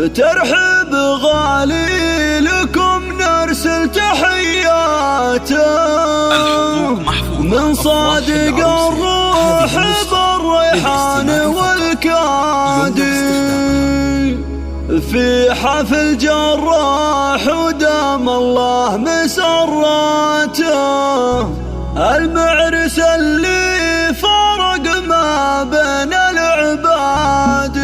ترحب غالي لكم نرسل تحياته من صادق الروح بالريحان والكادي في حفل جراح ودام الله مسراته المعرس اللي فرق ما بين العباد.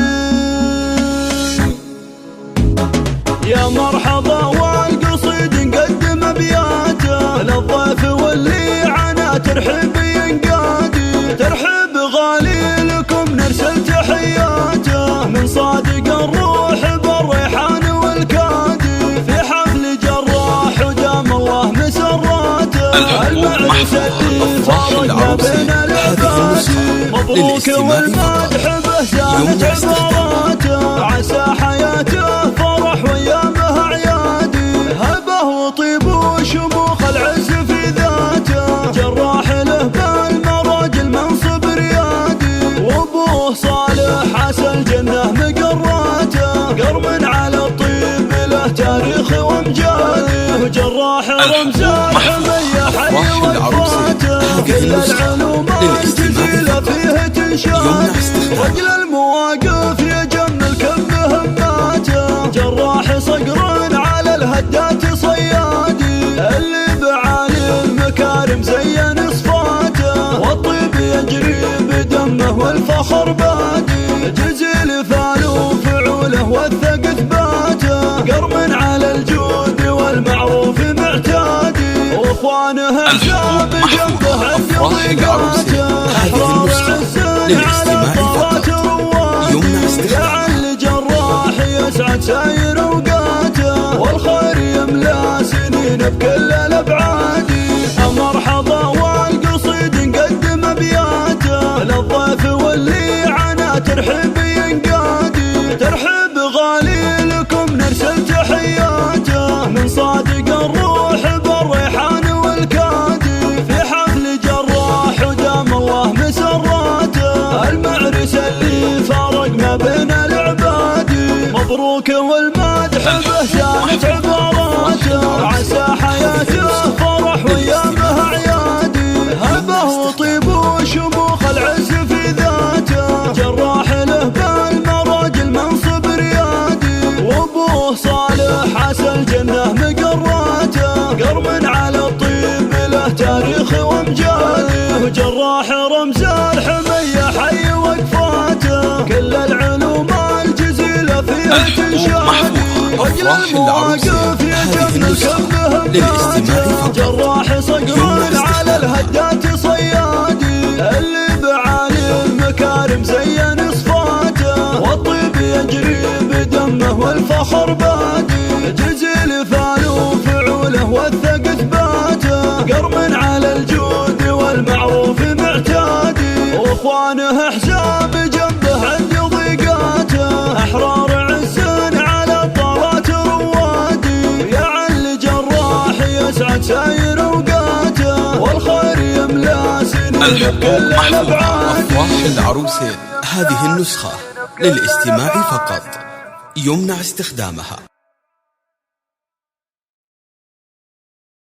يا مرحبا والقصيد نقدم ابياته للضيف واللي عنا ترحب ينقادي ترحب غالي لكم نرسل تحياته من صادق الروح بالريحان والكادي في حفل جراح ودام الله مسراته المعرس اللي فرق ما بين العباد مبروك والمدح به زانت عباراته عسى حياته فرح ويامه عيادي هبه وطيب وشموخ العز في ذاته جراح له بالمراج المنصب ريادي وابوه صالح عسى الجنه مقراته قرم على الطيب له تاريخ وامجادي وجراح رمز الحميه حي وفاته كل العلوم الجزيله فيه تنشاد رجل المواقف يجمل كم مهماته جراح صقر على الهدات صيادي اللي بعالي المكارم زين صفاته والطيب يجري بدمه والفخر بادي جزيل فاله وفعوله وثق اثباته قرم على الجود والمعروف معتادي واخوانه احزاب جنبه عند ضيقاته احرار عزين على طارات روادي لعل جراح يسعد ساير اوقاته والخير يملا سنين بكل الابعاد. مرحبا والقصيد نقدم ابياته للضيف واللي عنا ترحب ينقادي ترحب غالي لكم نرسل تحياته من صادق الروح بالريحان والكادي في حفل جراح ودام الله مسراته المعرس اللي فارق ما بين العباد مبروك والمدح به زانت عباراته عسى حياته فرح ويامه عيادي هبه وطيب وشموخ العز في ذاته جراح له بالمراج المنصب ريادي وابوه صالح عسى الجنه مقراته قرم على الطيب له تاريخ وامجادي وجراح رمز الحميه حي وقفاته كل العلوم الجزيله فيها تنشادي رجل المواقف يجمل كم مهماته جراح صقر على الهدات صيادي اللي بعالي المكارم زين صفاته والطيب يجري بدمه والفخر بادي جزيل فاله وفعوله وثق اثباته قرم على الجود والمعروف معتادي واخوانه احزاب جنبه عند ضيقاته احرار عزين على طارات روادي يعل جراح يسعد ساير اوقاته والخير يملا سنين بكل الابعاد. أفراح العروسين هذه النسخة للاستماع فقط يمنع استخدامها.